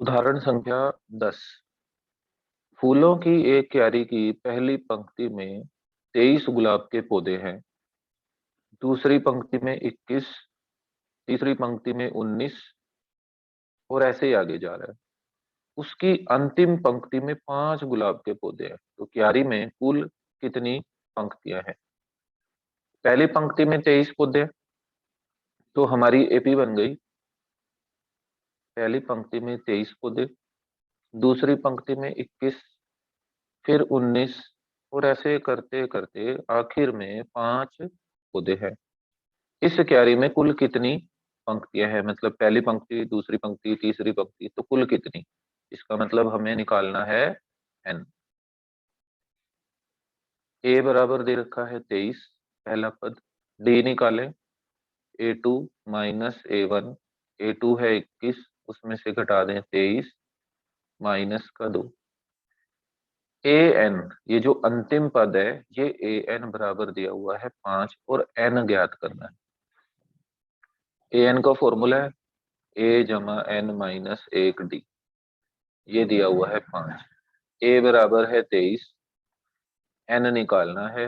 उदाहरण संख्या 10। फूलों की एक क्यारी की पहली पंक्ति में 23 गुलाब के पौधे हैं, दूसरी पंक्ति में 21, तीसरी पंक्ति में 19 और ऐसे ही आगे जा रहा है। उसकी अंतिम पंक्ति में 5 गुलाब के पौधे हैं, तो क्यारी में कुल कितनी पंक्तियां हैं? पहली पंक्ति में 23 पौधे हैं, तो हमारी एपी बन गई। पहली पंक्ति में 23 पौधे, दूसरी पंक्ति में 21, फिर 19 और ऐसे करते करते आखिर में 5 पौधे हैं। इस क्यारी में कुल कितनी पंक्तियां हैं? मतलब पहली पंक्ति, दूसरी पंक्ति, तीसरी पंक्ति, तो कुल कितनी? इसका मतलब हमें निकालना है एन। ए बराबर दे रखा है 23, पहला पद। डी निकालें, A2 माइनस A1। A2 है 21, उसमें से घटा दें 23 माइनस का 2। ए एन, ये जो अंतिम पद है, ये ए एन बराबर दिया हुआ है 5 और एन ज्ञात करना है। ए एन का फॉर्मूला है ए जमा एन माइनस 1 डी। ये दिया हुआ है 5। ए बराबर है 23, एन निकालना है,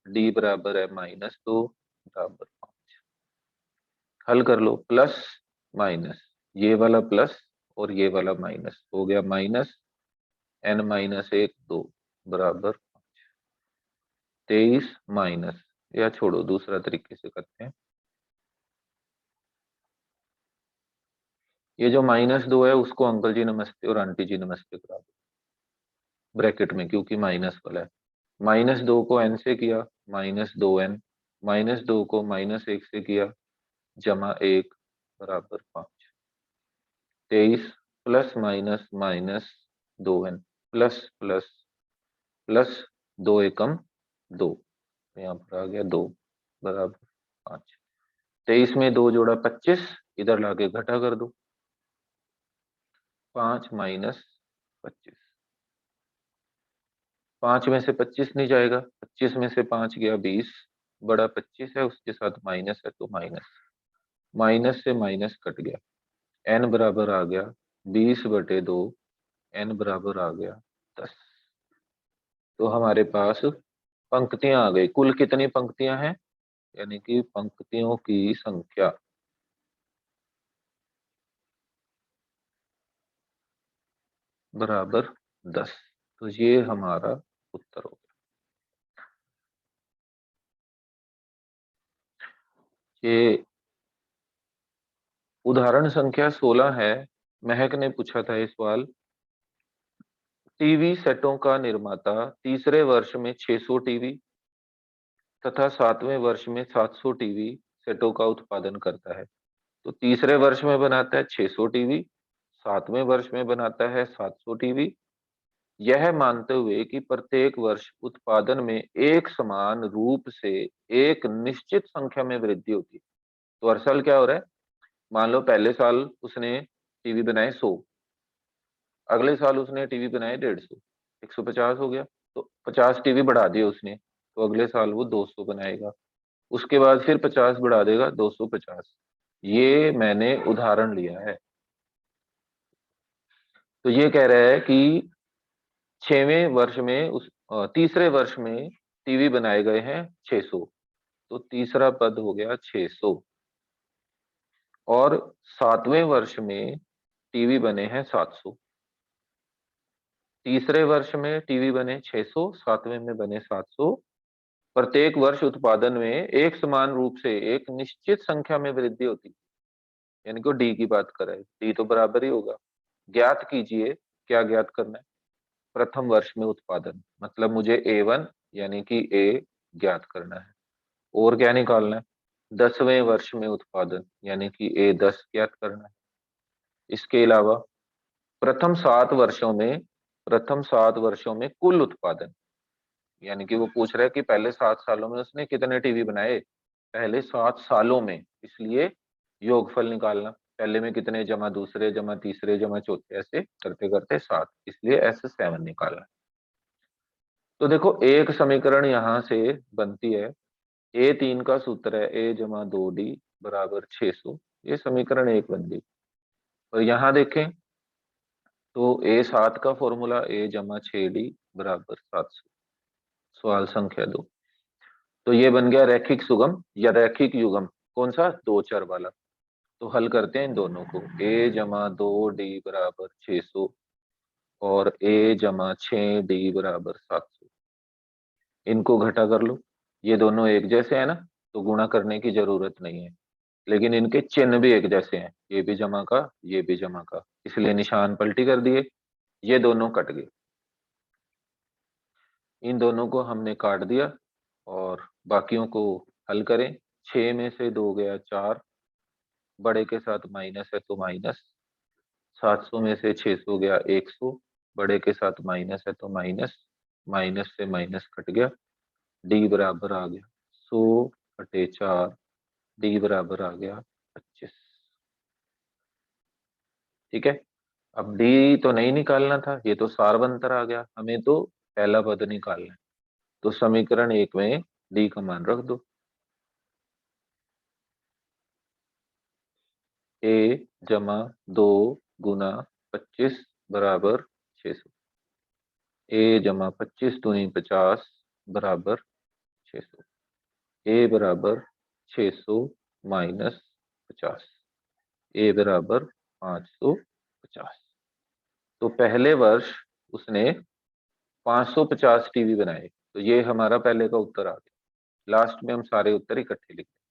डी बराबर है -2 बराबर 5। हल कर लो, प्लस माइनस, ये वाला प्लस और ये वाला माइनस हो गया माइनस एन माइनस 1 2 बराबर 23 माइनस, या छोड़ो दूसरा तरीके से करते हैं। ये जो -2 है उसको अंकल जी नमस्ते और आंटी जी नमस्ते करा दो ब्रैकेट में, क्योंकि माइनस वाला है। -2 को एन से किया -2n, -2 को -1 से किया जमा 1 बराबर 5। 23 plus minus minus 2n plus plus plus 2 एकम 2, यहाँ पर आ गया 2 बराबर 5। 23 में 2 जोड़ा 25, इधर लाके घटा कर दो, 5 माइनस 25। 5 में से 25 नहीं जाएगा, 25 में से 5 गया 20, बड़ा 25 है उसके साथ माइनस है तो माइनस, माइनस से माइनस कट गया। एन बराबर आ गया 20/2, एन बराबर आ गया 10। तो हमारे पास पंक्तियां आ गई। कुल कितनी पंक्तियां हैं? यानी कि पंक्तियों की संख्या बराबर 10। तो ये हमारा उत्तर हो गया। ये उदाहरण संख्या 16 है। महक ने पूछा था ये सवाल। टीवी सेटों का निर्माता तीसरे वर्ष में 600 टीवी तथा 7वें वर्ष में 700 टीवी सेटों का उत्पादन करता है। तो तीसरे वर्ष में बनाता है 600 टीवी, 7वें वर्ष में बनाता है 700 टीवी, यह मानते हुए कि प्रत्येक वर्ष उत्पादन में एक समान रूप से एक निश्चित संख्या में वृद्धि होती है। तो हर साल क्या हो रहा है? मान लो पहले साल उसने टीवी बनाए 100, अगले साल उसने टीवी बनाए 150, 150 हो गया, तो 50 टीवी बढ़ा दिए उसने, तो अगले साल वो 200 बनाएगा। उसके बाद फिर 50 बढ़ा देगा, 250। ये मैंने उदाहरण लिया है। तो ये कह रहा है कि 6वें वर्ष में तीसरे वर्ष में टीवी बनाए गए हैं 600, तो तीसरा पद हो गया 600। और 7वें वर्ष में टीवी बने हैं 700। तीसरे वर्ष में टीवी बने 600, 7वें में बने 700। प्रत्येक वर्ष उत्पादन में एक समान रूप से एक निश्चित संख्या में वृद्धि होती है। यानी कि डी की बात कर रहे हैं, डी तो बराबर ही होगा। ज्ञात कीजिए, क्या ज्ञात करना है? प्रथम वर्ष में उत्पादन, मतलब मुझे A1 यानी कि ए ज्ञात करना है। और क्या निकालना है? 10वें वर्ष में उत्पादन यानी कि A10 ज्ञात करना है। इसके अलावा प्रथम 7 वर्षों में, प्रथम 7 वर्षों में कुल उत्पादन, यानी कि वो पूछ रहा है कि पहले 7 सालों में उसने कितने टीवी बनाए, पहले 7 सालों में, इसलिए योगफल निकालना। पहले में कितने जमा दूसरे जमा तीसरे जमा चौथे, ऐसे करते करते 7, इसलिए S7 निकालना। तो देखो एक समीकरण यहां से बनती है। A3 का सूत्र है A जमा 2D बराबर 600, ये समीकरण 1 बन गई। और यहाँ देखें तो A7 का फॉर्मूला A जमा 6D बराबर 700, सवाल संख्या 2। तो ये बन गया रैखिक सुगम या रैखिक युग्म, कौन सा, दो चर वाला। तो हल करते हैं इन दोनों को, A जमा 2D बराबर 600 और A जमा 6D बराबर 700। इनको घटा कर लो, ये दोनों एक जैसे हैं ना, तो गुणा करने की जरूरत नहीं है। लेकिन इनके चिन्ह भी एक जैसे हैं, ये भी जमा का, ये भी जमा का, इसलिए निशान पलटी कर दिए, ये दोनों कट गए। इन दोनों को हमने काट दिया और बाकियों को हल करें। 6 में से 2 गया 4, बड़े के साथ माइनस है तो माइनस। 700 में से 600 गया 100, बड़े के साथ माइनस है तो माइनस, माइनस से माइनस कट गया। डी बराबर आ गया 100/4, डी बराबर आ गया 25। ठीक है, अब डी तो नहीं निकालना था, ये तो सारवंतर आ गया, हमें तो पहला पद निकालना है। तो समीकरण 1 में डी का मान रख दो, ए जमा 2 गुना 25 बराबर 600। ए जमा 25 दूनी 50 बराबर 600। ए बराबर 600 माइनस 50, ए बराबर 550। तो पहले वर्ष उसने 550 टीवी बनाए, तो ये हमारा पहले का उत्तर आ गया। लास्ट में हम सारे उत्तर इकट्ठे लिखते हैं।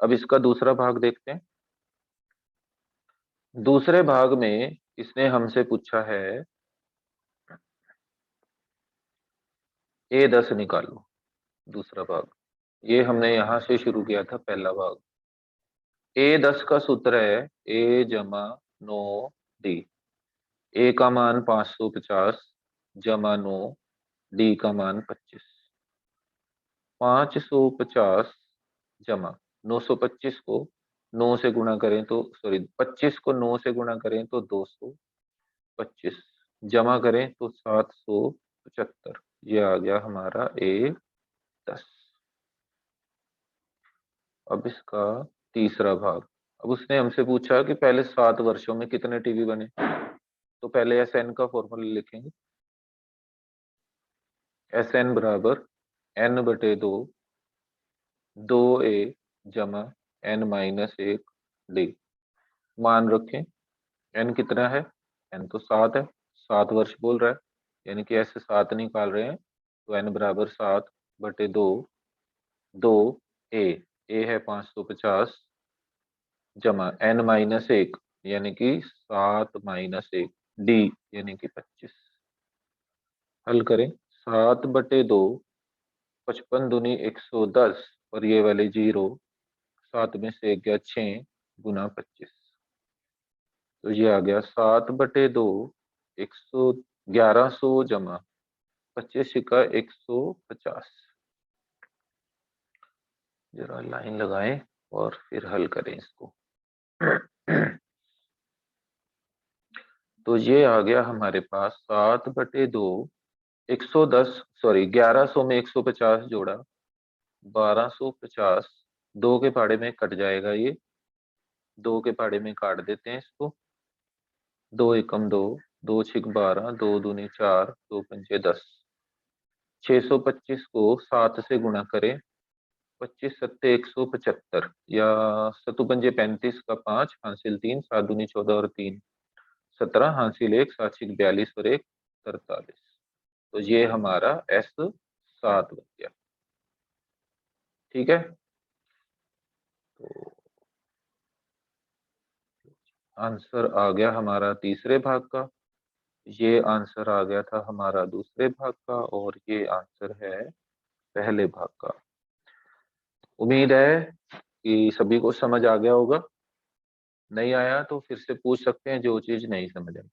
अब इसका दूसरा भाग देखते हैं। दूसरे भाग में इसने हमसे पूछा है A10 निकालो, दूसरा भाग। ये हमने यहां से शुरू किया था, पहला भाग। A10 का सूत्र है A जमा 9D। ए का मान 550 जमा 9, डी का मान 25। 550 जमा 925 को 9 से गुणा करें तो, सॉरी 25 को 9 से गुणा करें तो 225, जमा करें तो 775। ये आ गया हमारा A10। अब इसका तीसरा भाग। अब उसने हमसे पूछा कि पहले 7 वर्षों में कितने टीवी बने। तो पहले SN का फॉर्मूला लिखेंगे, SN बराबर N/2, 2A जमा N-1 D। मान रखें, N कितना है, N तो 7 है, 7 वर्ष बोल रहा है, यानी कि ऐसे 7 निकाल रहे हैं, तो N बराबर 7/2, 2A है 550 जमा N-1 यानी कि 7 - 1 D यानी कि 25। हल करें, 7/2, 55 दूनी 110 और ये वाले 0, 7 में से 1 गया 6 गुना 25। तो ये आ गया 7/2, 1100 जमा 25 का 150। जरा लाइन लगाएं और फिर हल करें इसको। तो ये आ गया हमारे पास 7/2, 110, सॉरी 1100 में 150 जोड़ा 1250, 2 के पहाड़े में कट जाएगा, ये 2 के पहाड़े में काट देते हैं इसको। 2 एकम 2, 2 छिक 12, 2 दूनी 4, 2 पंचे 10। 625 को 7 से गुणा करें, 25 सत्ते 175 या सतु पंजे 35 का 5 हासिल 3, 7 दूनी 14 और 3 17, हासिल 1, 7 छिक 42 और 1 43। तो ये हमारा S7 बन गया। ठीक है, तो आंसर आ गया हमारा तीसरे भाग का, ये आंसर आ गया था हमारा दूसरे भाग का, और ये आंसर है पहले भाग का। उम्मीद है कि सभी को समझ आ गया होगा। नहीं आया तो फिर से पूछ सकते हैं जो चीज नहीं समझ आई।